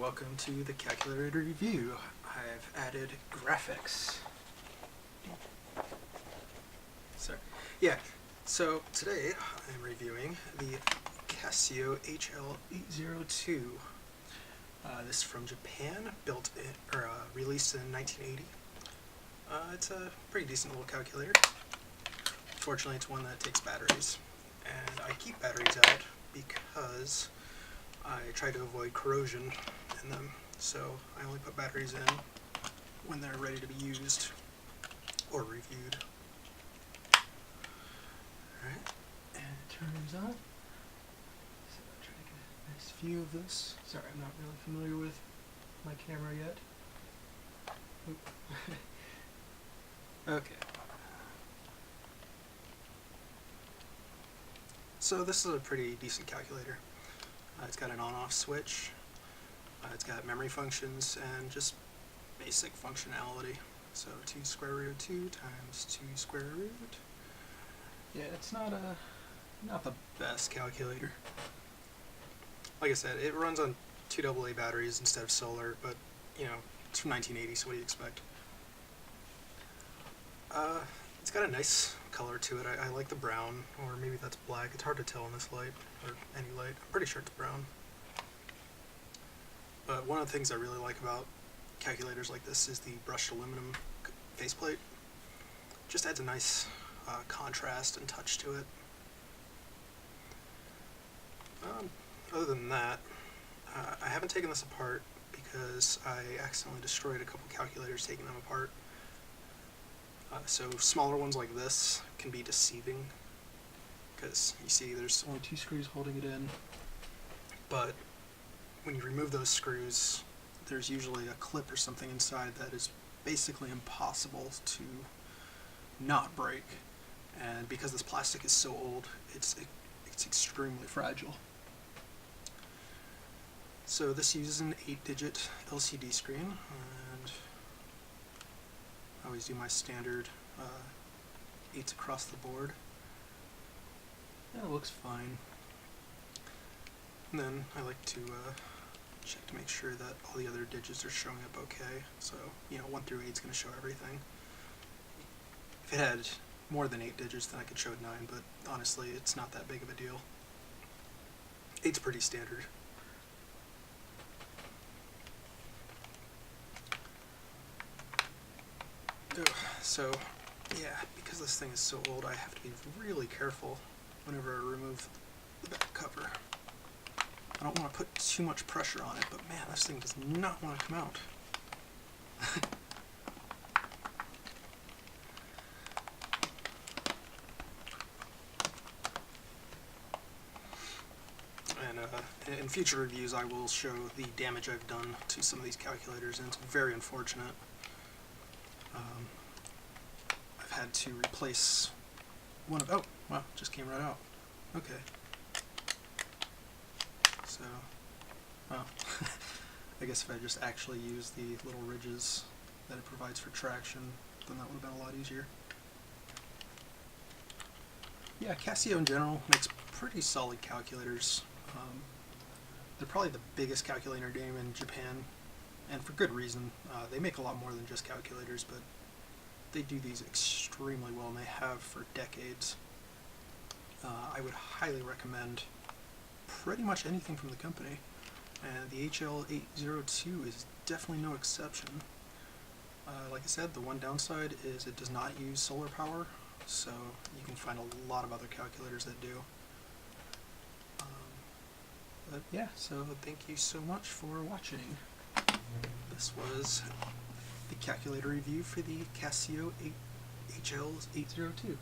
welcome to the calculator review. I've added graphics. So today I'm reviewing the Casio HL802. This is from Japan, released in 1980. It's a pretty decent little calculator. Fortunately, it's one that takes batteries, and I keep batteries out because I try to avoid corrosion in them, so I only put batteries in when they're ready to be used or reviewed. Alright, and it turns on. So I'll try to get a nice view of this. Sorry, I'm not really familiar with my camera yet. Okay. So this is a pretty decent calculator. It's got an on-off switch, it's got memory functions, and just basic functionality. So 2 square root of 2 times 2 square root. Yeah, it's not the best calculator. Like I said, it runs on 2 AA batteries instead of solar, but you know, it's from 1980, so what do you expect? It's got a nice color to it. I like the brown, or maybe that's black. It's hard to tell in this light, or any light. I'm pretty sure it's brown. But one of the things I really like about calculators like this is the brushed aluminum faceplate. Just adds a nice contrast and touch to it. Other than that, I haven't taken this apart because I accidentally destroyed a couple calculators taking them apart. So smaller ones like this can be deceiving because you see there's only 2 screws holding it in, but when you remove those screws there's usually a clip or something inside that is basically impossible to not break, and because this plastic is so old it's extremely fragile. So this uses an 8-digit LCD screen, and I always do my standard 8s across the board. Yeah, it looks fine. And then I like to check to make sure that all the other digits are showing up okay. So, you know, 1 through 8 is going to show everything. If it had more than 8 digits, then I could show 9, but honestly, it's not that big of a deal. 8's pretty standard. So, yeah, because this thing is so old, I have to be really careful whenever I remove the back cover. I don't want to put too much pressure on it, but man, this thing does not want to come out. And in future reviews, I will show the damage I've done to some of these calculators, and it's very unfortunate. I've had to replace one of... Oh, wow, just came right out. Okay. So, well, I guess if I just actually used the little ridges that it provides for traction, then that would have been a lot easier. Yeah, Casio in general makes pretty solid calculators. They're probably the biggest calculator name in Japan, and for good reason. They make a lot more than just calculators, but they do these extremely well, and they have for decades. I would highly recommend pretty much anything from the company, and the HL802 is definitely no exception. Like I said, the one downside is it does not use solar power, so you can find a lot of other calculators that do. But yeah, so thank you so much for watching. This was the calculator review for the Casio HL802.